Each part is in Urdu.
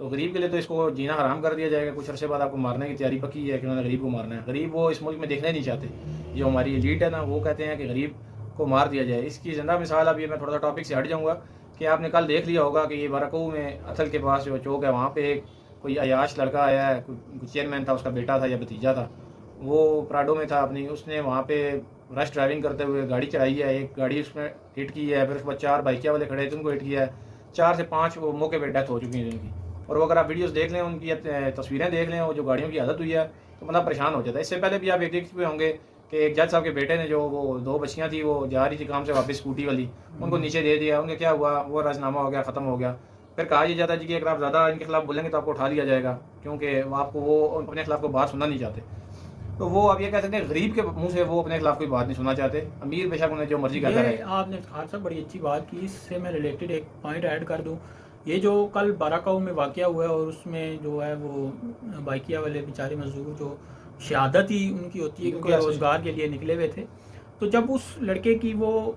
تو غریب کے لیے تو اس کو جینا حرام کر دیا جائے گا. کچھ عرصے بعد آپ کو مارنے کی تیاری پکی ہے کہ انہوں نے غریب کو مارنا ہے. غریب وہ اس ملک میں دیکھنا ہی نہیں چاہتے. جو ہماری ایلیٹ ہے نا وہ کہتے ہیں کہ غریب کو مار دیا جائے. اس کی زندہ مثال اب یہ میں تھوڑا سا ٹاپک سے ہٹ جاؤں گا کہ آپ نے کل دیکھ لیا ہوگا کہ یہ بارکو میں اتھل کے پاس جو چوک ہے وہاں پہ ایک کوئی عیاش لڑکا آیا ہے, کوئی چیئرمین تھا, اس کا بیٹا تھا یا بھتیجا تھا, وہ پراڈو میں تھا اپنی, اس نے وہاں پہ رش ڈرائیونگ کرتے ہوئے گاڑی چلائی ہے. ایک گاڑی اس میں ہٹ کی ہے, پھر اس کے بعد 4 بائکیا والے کھڑے تھے ان کو ہٹ کیا ہے. 4 سے 5 وہ موقع پہ ڈیتھ ہو چکی ہیں ان کی. اور وہ اگر آپ ویڈیوز دیکھ لیں, ان کی تصویریں دیکھ لیں, اور جو گاڑیوں کی حالت ہوئی ہے تو بندہ پریشان ہو جاتا ہے. اس سے پہلے بھی آپ ایک دیکھ چکے ہوں گے کہ ایک جج صاحب کے بیٹے نے, جو وہ 2 بچیاں تھیں, وہ جا رہی تھی کام سے واپس اسکوٹی والی, ان کو نیچے دے دیا. ان کا کیا ہوا, وہ رازنامہ ہو گیا, ختم ہو گیا. پھر کہا یہ جاتا ہے جی کہ اگر آپ زیادہ ان کے خلاف بولیں گے تو آپ کو اٹھا لیا جائے گا, کیونکہ آپ کو وہ اپنے خلاف کوئی بات سننا نہیں چاہتے. تو وہ آپ یہ کہہ سکتے ہیں غریب کے منہ سے وہ اپنے خلاف کوئی بات نہیں سننا چاہتے. امیر بے شک انہیں جو مرضی کرتا رہے. آپ نے خالد صاحب بڑی اچھی بات کی. اس سے میں ریلیٹڈ ایک پوائنٹ ایڈ کر دوں. یہ جو کل باراکاؤ میں واقعہ ہوا ہے, اور اس میں جو ہے وہ بائکیا والے بیچارے مزدور جو شہادت ہی ان کی ہوتی ہے کیونکہ روزگار کے لیے نکلے ہوئے تھے. تو جب اس لڑکے کی وہ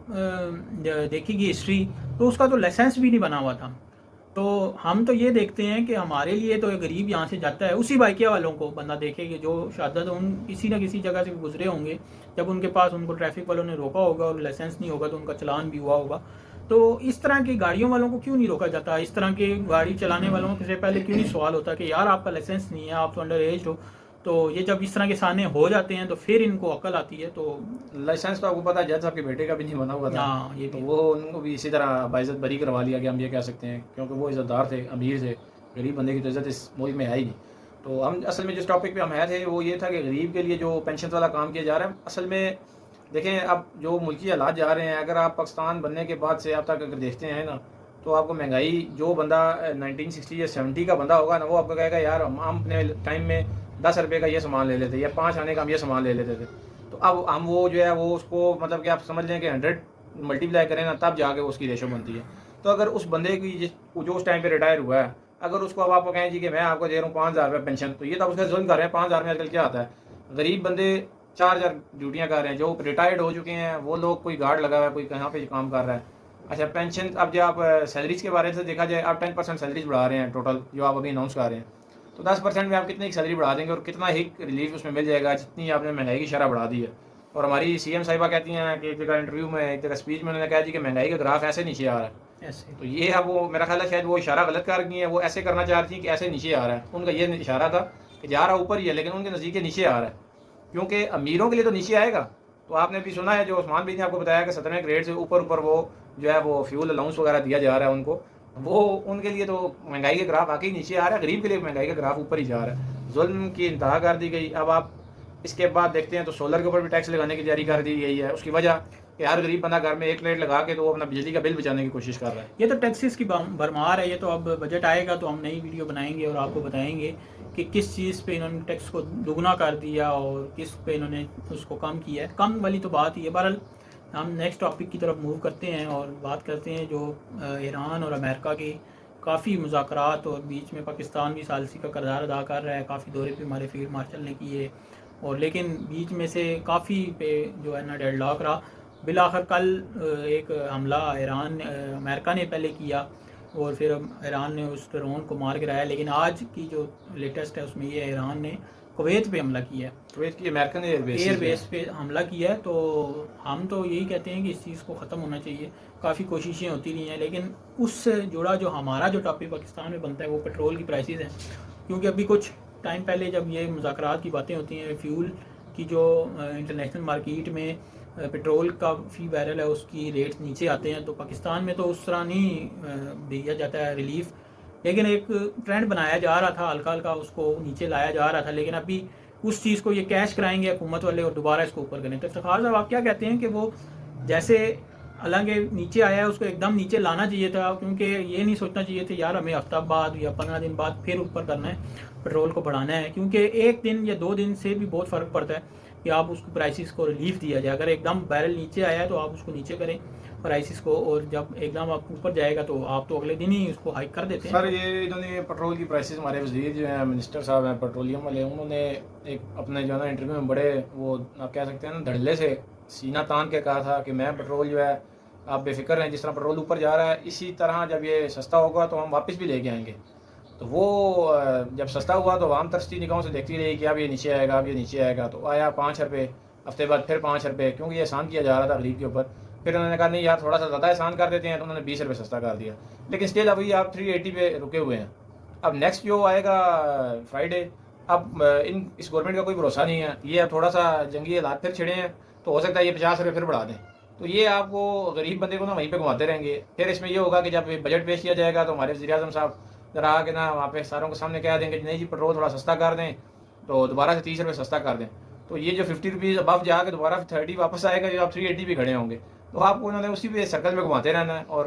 دیکھی گئی ہسٹری, تو اس کا تو لائسنس بھی نہیں بنا ہوا تھا. تو ہم تو یہ دیکھتے ہیں کہ ہمارے لیے تو غریب یہاں سے جاتا ہے, اسی بائکیا والوں کو بندہ دیکھے کہ جو شہادت ان کسی نہ کسی جگہ سے گزرے ہوں گے, جب ان کے پاس ان کو ٹریفک والوں نے روکا ہوگا اور لائسنس نہیں ہوگا تو ان کا چلان بھی ہوا ہوگا. تو اس طرح کی گاڑیوں والوں کو کیوں نہیں روکا جاتا؟ اس طرح کے گاڑی چلانے والوں سے پہلے کیوں نہیں سوال ہوتا کہ یار آپ کا لائسنس نہیں ہے, آپ تو انڈر ایج ہو؟ تو یہ جب اس طرح کے سامنے ہو جاتے ہیں تو پھر ان کو عقل آتی ہے. تو لائسنس تو آپ کو پتا ہے جج صاحب کے بیٹے کا بھی نہیں بنا ہوا تھا. یہ تو وہ ان کو بھی اسی طرح باعزت بری کروا لیا گیا, ہم یہ کہہ سکتے ہیں, کیونکہ وہ عزت دار تھے, امیر تھے. غریب بندے کی تو عزت اس ملک میں ہے ہی نہیں. تو ہم اصل میں جس ٹاپک پہ ہم آئے تھے وہ یہ تھا کہ غریب کے لیے جو پینشن والا کام کیا جا رہا ہے, اصل میں دیکھیں اب جو ملکی حالات جا رہے ہیں, اگر آپ پاکستان بننے کے بعد سے اب تک اگر دیکھتے ہیں نا, تو آپ کو مہنگائی, جو بندہ 1960 یا 70 کا بندہ ہوگا نا, وہ آپ کو کہے گا یار ہم اپنے ٹائم میں 10 روپے کا یہ سامان لے لیتے, یا 5 آنے کا ہم یہ سامان لے لیتے تھے. تو اب ہم وہ جو ہے وہ اس کو مطلب کہ آپ سمجھ لیں کہ 100 ملٹیپلائی کریں نا, تب جا کے اس کی ریشو بنتی ہے. تو اگر اس بندے کی جو اس ٹائم پہ ریٹائر ہوا ہے, اگر اس کو اب آپ کو کہیں جی کہ میں آپ کو دے رہا ہوں 5,000 روپے پینشن, تو یہ تو اس کا ظلم کر رہے ہیں. 5,000 میں آج کل کیا آتا ہے؟ غریب بندے 4,000 ڈیوٹیاں کر رہے ہیں. جو ریٹائرڈ ہو چکے ہیں وہ لوگ, کوئی گارڈ لگا ہوا ہے, کوئی کہاں پہ کام کر رہا ہے. اچھا پینشن, اب جو آپ سیلریز کے بارے سے دیکھا جائے, آپ 10% سیلریز بڑھا رہے ہیں ٹوٹل, جو آپ ابھی اناؤنس کر رہے ہیں. تو 10% میں آپ کتنی سیلری بڑھا دیں گے, اور کتنا ہی ریلیف اس میں مل جائے گا جتنی آپ نے مہنگائی کی شرح بڑھا دی ہے. اور ہماری سی ایم صاحبہ کہتی ہیں کہ ایک جگہ انٹرویو میں, ایک جگہ اسپیچ میں انہوں نے کہا جی کہ مہنگائی کا گراف ایسے نیچے آ رہا ہے. تو یہ اب وہ میرا خیال ہے شاید وہ اشارہ غلط کر گئی ہیں, وہ ایسے کرنا چاہ رہی تھیں کہ ایسے نیچے آ رہا ہے. ان کا یہ اشارہ تھا کہ جا رہا اوپر ہی ہے, لیکن ان کے نزدیک نیچے آ رہا ہے, کیونکہ امیروں کے لیے تو نیچے آئے گا. تو آپ نے بھی سنا ہے, جو عثمان بھائی نے آپ کو بتایا کہ 17ویں گریڈ سے اوپر وہ جو ہے وہ فیول الاؤنس وغیرہ دیا جا رہا ہے ان کو, وہ ان کے لیے تو مہنگائی کا گراف واقعی نیچے آ رہا ہے. غریب کے لیے مہنگائی کا گراف اوپر ہی جا رہا ہے. ظلم کی انتہا کر دی گئی. اب آپ اس کے بعد دیکھتے ہیں تو سولر کے اوپر بھی ٹیکس لگانے کی تیاری کر دی گئی ہے. اس کی وجہ کہ ہر غریب بندہ گھر میں 1 پلیٹ لگا کے تو وہ اپنا بجلی کا بل بچانے کی کوشش کر رہا ہے. یہ تو ٹیکسز کی بھرمار ہے. یہ تو اب بجٹ آئے گا تو ہم نئی ویڈیو بنائیں گے اور آپ کو بتائیں گے کہ کس چیز پہ انہوں نے ٹیکس کو دگنا کر دیا اور کس پہ انہوں نے اس کو کم کیا ہے. کم والی تو بات ہی ہے. بہرحال ہم نیکسٹ ٹاپک کی طرف موو کرتے ہیں اور بات کرتے ہیں جو ایران اور امریکہ کی کافی مذاکرات, اور بیچ میں پاکستان بھی ثالثی کا کردار ادا کر رہا ہے. کافی دورے پہ ہمارے فیلڈ مارشل نے کیے, اور لیکن بیچ میں سے کافی پہ جو ہے نا ڈیڈ لاک رہا. بالآخر کل ایک حملہ امریکہ نے پہلے کیا, اور پھر ایران نے اس ڈرون کو مار گرایا. لیکن آج کی جو لیٹسٹ ہے اس میں یہ ایران نے کویت پہ حملہ کیا ہے, کویت کی امریکن ایئر بیس پہ حملہ کیا ہے. تو ہم تو یہی کہتے ہیں کہ اس چیز کو ختم ہونا چاہیے. کافی کوششیں ہوتی رہی ہیں, لیکن اس سے جڑا جو ہمارا جو ٹاپک پاکستان میں بنتا ہے وہ پیٹرول کی پرائسز ہیں. کیونکہ ابھی کچھ ٹائم پہلے جب یہ مذاکرات کی باتیں ہوتی ہیں, فیول کی جو انٹرنیشنل مارکیٹ میں پیٹرول کا فی بیرل ہے اس کی ریٹ نیچے آتے ہیں, تو پاکستان میں تو اس طرح نہیں دیا جاتا ہے ریلیف. لیکن ایک ٹرینڈ بنایا جا رہا تھا, ہلکا ہلکا اس کو نیچے لایا جا رہا تھا. لیکن ابھی اس چیز کو یہ کیش کرائیں گے حکومت والے اور دوبارہ اس کو اوپر کریں. تو افتخار صاحب آپ کیا کہتے ہیں کہ وہ جیسے حالانکہ نیچے آیا ہے اس کو ایک دم نیچے لانا چاہیے تھا, کیونکہ یہ نہیں سوچنا چاہیے تھا یار ہمیں ہفتہ بعد یا 15 دن بعد پھر اوپر کرنا ہے, پیٹرول کو بڑھانا ہے, کیونکہ 1 دن یا 2 دن سے بھی بہت فرق پڑتا ہے کہ آپ اس کو پرائسز کو ریلیف دیا جائے. اگر ایک دم بیرل نیچے آیا ہے تو آپ اس کو نیچے کریں پرائسز کو, اور جب ایک دم آپ اوپر جائے گا تو آپ تو اگلے دن ہی اس کو ہائک کر دیتے ہیں. سر یہ انہوں نے پیٹرول کی پرائسز, ہمارے وزیر جو ہیں منسٹر صاحب ہیں پیٹرولیم والے, انہوں نے ایک اپنے جو ہے نا انٹرویو میں بڑے وہ آپ کہہ سکتے ہیں نا دھڑلے سے سینہ تان کے کہا تھا کہ میں پیٹرول جو ہے آپ بے فکر ہیں, جس طرح پیٹرول اوپر جا رہا ہے اسی طرح جب یہ سستا ہوگا تو ہم واپس بھی لے کے آئیں گے. تو وہ جب سستا ہوا تو عوام ترستی نگاہوں سے دیکھتی رہی کہ اب یہ نیچے آئے گا، اب یہ نیچے آئے گا. تو آیا 5 روپے، ہفتے بعد پھر 5 روپے، کیونکہ یہ احسان کیا جا رہا تھا غریب کے اوپر. پھر انہوں نے کہا نہیں یار تھوڑا سا زیادہ احسان کر دیتے ہیں، تو انہوں نے 20 روپے سستا کر دیا. لیکن اسٹل ابھی آپ 380 پہ رکے ہوئے ہیں. اب نیکسٹ جو آئے گا فرائیڈے، اب اس گورنمنٹ کا کوئی بھروسہ نہیں ہے. یہ اب تھوڑا سا جنگی حالات پھر چھڑے ہیں تو ہو سکتا ہے یہ 50 روپے پھر بڑھا دیں. تو یہ آپ کو غریب بندے کو نا وہیں پہ گھماتے رہیں گے. پھر اس میں یہ ہوگا کہ جب بجٹ پیش کیا جائے گا تو ہمارے وزیر اعظم صاحب ذرا آ کے نا وہاں پہ ساروں کے سامنے کہہ دیں گے نہیں جی پیٹرول تھوڑا سستا کر دیں، تو دوبارہ سے 30 روپے سستا کر دیں. تو یہ جو 50 روپیز ابو جا کے دوبارہ 30 واپس آئے گا، جو آپ 380 پہ کھڑے ہوں گے. تو آپ کو انہوں نے اسی پہ سرکل میں گھماتے رہنا ہے، اور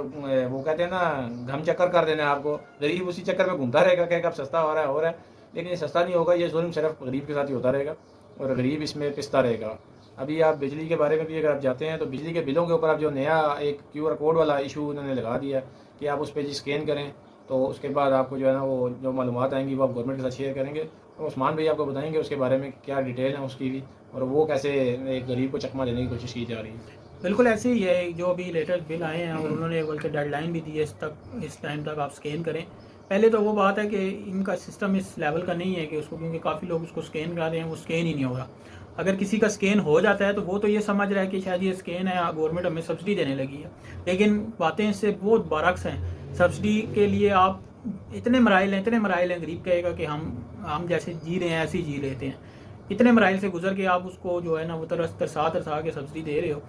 وہ کہتے ہیں نا گھم چکر کر دینا ہے آپ کو. غریب اسی چکر میں گھومتا رہے گا کہ اب سستا ہو رہا ہے. لیکن یہ سستا نہیں ہوگا، یہ ظلم صرف غریب کے ساتھ ہی ہوتا رہے گا اور غریب اس میں پستا رہے گا. ابھی آپ بجلی کے بارے میں بھی اگر آپ جاتے ہیں تو بجلی کے بلوں کے اوپر اب جو نیا ایک QR کوڈ والا ایشو انہوں نے لگا دیا کہ آپ اس پہ جی اسکین کریں تو اس کے بعد آپ کو جو ہے نا وہ جو معلومات آئیں گی وہ آپ گورنمنٹ کے ساتھ شیئر کریں گے. تو عثمان بھائی آپ کو بتائیں گے اس کے بارے میں کیا ڈیٹیل ہے اس کی بھی، اور وہ کیسے ایک غریب کو چکمہ دینے کی کوشش کی جا رہی ہے. بالکل ایسے ہی ہے، جو ابھی لیٹسٹ بل آئے ہیں اور انہوں نے بلکہ ڈیڈ لائن بھی دی ہے اس ٹائم تک آپ اسکین کریں. پہلے تو وہ بات ہے کہ ان کا سسٹم اس لیول کا نہیں ہے کہ اس کو، کیونکہ کافی لوگ اس کو اسکین کر رہے ہیں، وہ اسکین ہی نہیں ہو رہا. اگر کسی کا اسکین ہو جاتا ہے تو وہ تو یہ سمجھ رہا ہے کہ شاید یہ اسکین ہے، گورنمنٹ ہمیں سبسڈی دینے لگی ہے. لیکن باتیں اس سے بہت برعکس ہیں. سبسڈی کے لیے آپ اتنے مراحل ہیں. غریب کہے گا کہ ہم جیسے جی رہے ہیں ایسے ہی جی لیتے ہیں. اتنے مراحل سے گزر کے آپ اس کو جو ہے نا وہ ترسا کے سبسڈی دے رہے ہو.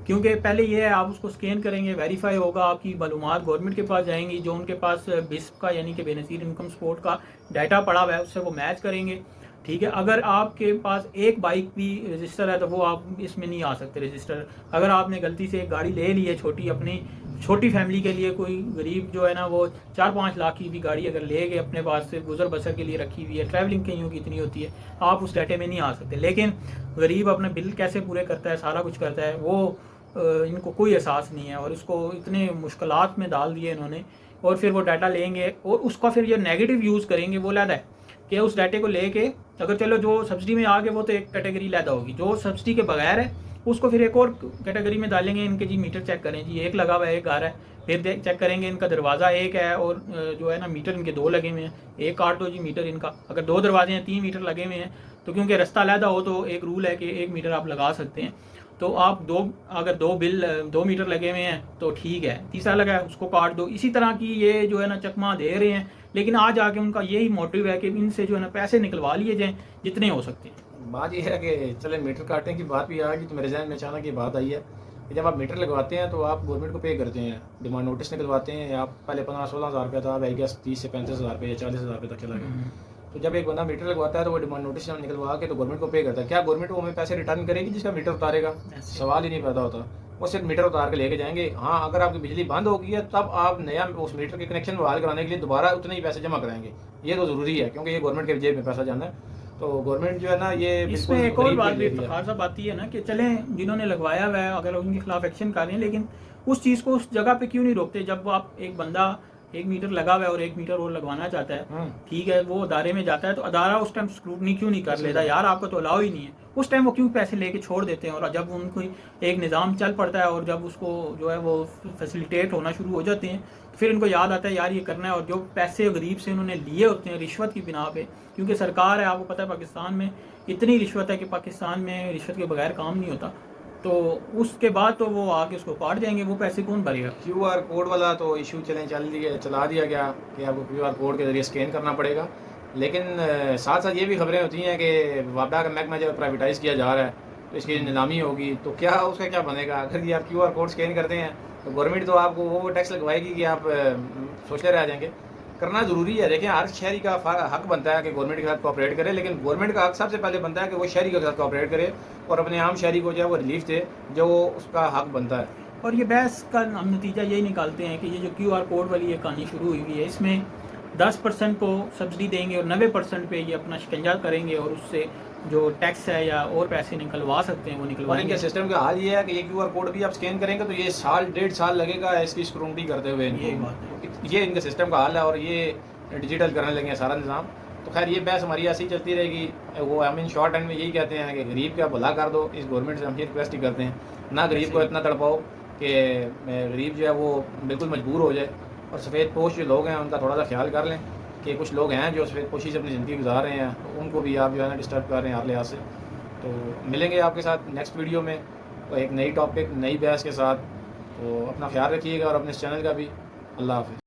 کیونکہ پہلے یہ ہے آپ اس کو اسکین کریں گے، ویریفائی ہوگا، آپ کی معلومات گورنمنٹ کے پاس جائیں گی، جو ان کے پاس بسپ کا یعنی کہ بے نظیر انکم سپورٹ کا ڈیٹا پڑا ہوا ہے اس سے وہ میچ کریں گے. ٹھیک ہے، اگر آپ کے پاس ایک بائک بھی رجسٹر ہے تو وہ آپ اس میں نہیں آ سکتے رجسٹر. اگر آپ نے غلطی سے ایک گاڑی لے لی ہے چھوٹی، اپنی چھوٹی فیملی کے لیے، کوئی غریب جو ہے نا وہ 4-5 لاکھ کی بھی گاڑی اگر لے گئے اپنے پاس سے گزر بسر کے لیے رکھی ہوئی ہے، ٹریولنگ کہیں کی اتنی ہوتی ہے، آپ اس ڈیٹے میں نہیں آ سکتے. لیکن غریب اپنے بل کیسے پورے کرتا ہے، سارا کچھ کرتا ہے، وہ ان کو کوئی احساس نہیں ہے. اور اس کو اتنے مشکلات میں ڈال دیے انہوں نے. اور پھر وہ ڈیٹا لیں گے اور اس کا پھر یہ نیگیٹو یوز کریں گے. وہ علیحدہ ہے کہ اس ڈیٹے کو لے کے اگر چلو جو سبسڈی میں آ گئے وہ تو ایک کیٹیگری علیحدہ ہوگی، جو سبسڈی کے بغیر ہے اس کو پھر ایک اور کیٹیگری میں ڈالیں گے. ان کے جی میٹر چیک کریں، جی ایک لگا ہوا ہے، ایک گھر ہے. پھر چیک کریں گے ان کا دروازہ ایک ہے اور جو ہے نا میٹر ان کے 2 لگے ہوئے ہیں. ایک کاٹ دو جی میٹر ان کا. اگر 2 دروازے ہیں 3 میٹر لگے ہوئے ہیں تو کیونکہ رستہ علیحدہ ہو تو ایک رول ہے کہ 1 میٹر آپ لگا سکتے ہیں. تو آپ اگر 2 میٹر لگے ہوئے ہیں تو ٹھیک ہے، تیسرا لگا ہے اس کو کاٹ دو. اسی طرح کی یہ جو ہے نا چکمہ دے رہے ہیں. لیکن آج آ کے ان کا یہی موٹیو ہے کہ ان سے جو ہے نا پیسے نکلوا لیے جائیں جتنے ہو سکتے ہیں. بات یہ ہے کہ چلے میٹر کاٹنے کی بات بھی آ گئی تو میرے ذہن میں اچانک یہ بات آئی ہے کہ جب آپ میٹر لگواتے ہیں تو آپ گورنمنٹ کو پے کرتے ہیں، ڈیمانڈ نوٹس نکلواتے ہیں. آپ پہلے 15-16 ہزار روپیہ تھا، اب آئی گیس 30 سے 35 ہزار روپے یا 40 ہزار روپے تک چلا گیا. تو جب ایک بندہ میٹر لگواتا ہے تو وہ ڈیمانڈ نوٹس نکلوا کے تو گورنمنٹ کو پے کرتا ہے. کیا گورنمنٹ وہ ہمیں پیسے ریٹرن کرے گی جس کا میٹر اتارے گا؟ سوال ہی نہیں پیدا ہوتا. وہ صرف میٹر اتار کے لے کے جائیں گے. ہاں اگر آپ کی بجلی بند ہو گئی ہے تب آپ نیا اس میٹر کے کنیکشن بحال کرانے کے لیے دوبارہ اتنے ہی پیسے جمع کرائیں گے. یہ تو ضروری ہے کیونکہ یہ گورنمنٹ کے جیب میں پیسہ جانا ہے. تو گورنمنٹ جو ہے نا یہ اس میں ایک اور بات بھی فخار صاحب آتی ہے نا کہ چلیں جنہوں نے لگوایا ہوا ہے اگر ان کے خلاف ایکشن کر رہے ہیں، لیکن اس چیز کو اس جگہ پہ کیوں نہیں روکتے جب آپ ایک بندہ 1 میٹر لگا ہوا ہے اور 1 میٹر اور لگوانا چاہتا ہے، ٹھیک ہے، وہ ادارے میں جاتا ہے تو ادارہ اس ٹائم اسکروٹنی کیوں نہیں کر لیتا؟ یار آپ کا تو الاؤ ہی نہیں ہے. اس ٹائم وہ کیوں پیسے لے کے چھوڑ دیتے ہیں؟ اور جب ان کو ایک نظام چل پڑتا ہے اور جب اس کو جو ہے وہ فیسیلیٹیٹ ہونا شروع ہو جاتے ہیں تو پھر ان کو یاد آتا ہے یار یہ کرنا ہے. اور جو پیسے غریب سے انہوں نے لیے ہوتے ہیں رشوت کی بنا پہ، کیونکہ سرکار ہے، آپ کو پتہ ہے پاکستان میں اتنی رشوت ہے کہ پاکستان میں رشوت کے بغیر کام نہیں ہوتا. تو اس کے بعد تو وہ آ کے اس کو کاٹ جائیں گے. وہ پیسے کون بھرے گا؟ QR کوڈ والا تو ایشو چلا دیا گیا کہ آپ کو QR کوڈ کے ذریعے اسکین کرنا پڑے گا. لیکن ساتھ ساتھ یہ بھی خبریں ہوتی ہیں کہ وابڈا کا محکمہ جب پرائیویٹائز کیا جا رہا ہے تو اس کی نیلامی ہوگی تو کیا اس کا کیا بنے گا؟ اگر یہ آپ QR کوڈ اسکین کرتے ہیں تو گورنمنٹ تو آپ کو وہ ٹیکس لگوائے گی کہ آپ سوچتے رہ جائیں گے. کرنا ضروری ہے. دیکھیں ہر شہری کا حق بنتا ہے کہ گورنمنٹ کے ساتھ کوآپریٹ کرے، لیکن گورنمنٹ کا حق سب سے پہلے بنتا ہے کہ وہ شہری کے ساتھ کوآپریٹ کرے اور اپنے عام شہری کو جو ہے وہ ریلیف دے جو اس کا حق بنتا ہے. اور یہ بحث کا ہم نتیجہ یہی نکالتے ہیں کہ یہ جو QR کوڈ والی یہ کہانی شروع ہوئی ہے، اس میں 10% کو سبسڈی دیں گے اور 90% پہ یہ اپنا شکنجہ کریں گے اور اس سے جو ٹیکس ہے یا اور پیسے نکلوا سکتے ہیں وہ نکلوائیں گے. سسٹم کا حال یہ ہے کہ یہ QR کوڈ بھی آپ اسکین کریں گے تو یہ 1.5 سال لگے گا اس کی اسکروٹنی کرتے ہوئے. یہ ان کے سسٹم کا حال ہے اور یہ ڈیجیٹل کرنے لگے ہیں سارا نظام. تو خیر یہ بحث ہماری ایسی چلتی رہے گی. وہ ہم ان شارٹ اینڈ میں یہی کہتے ہیں کہ غریب کا بھلا کر دو. اس گورنمنٹ سے ہم یہ ریکویسٹ ہی کرتے ہیں نہ غریب کو اتنا تڑپاؤ کہ غریب جو ہے وہ بالکل مجبور ہو جائے. اور سفید پوش جو لوگ ہیں ان کا تھوڑا سا خیال کر لیں کہ کچھ لوگ ہیں جو سفید پوشی سے اپنی زندگی گزار رہے ہیں، تو ان کو بھی آپ جو ہے نا ڈسٹرب کر رہے ہیں ہر لحاظ سے. تو ملیں گے آپ کے ساتھ نیکسٹ ویڈیو میں ایک نئی ٹاپک نئی بحث کے ساتھ. تو اپنا خیال رکھیے گا اور اپنے اس چینل کا بھی. اللہ حافظ.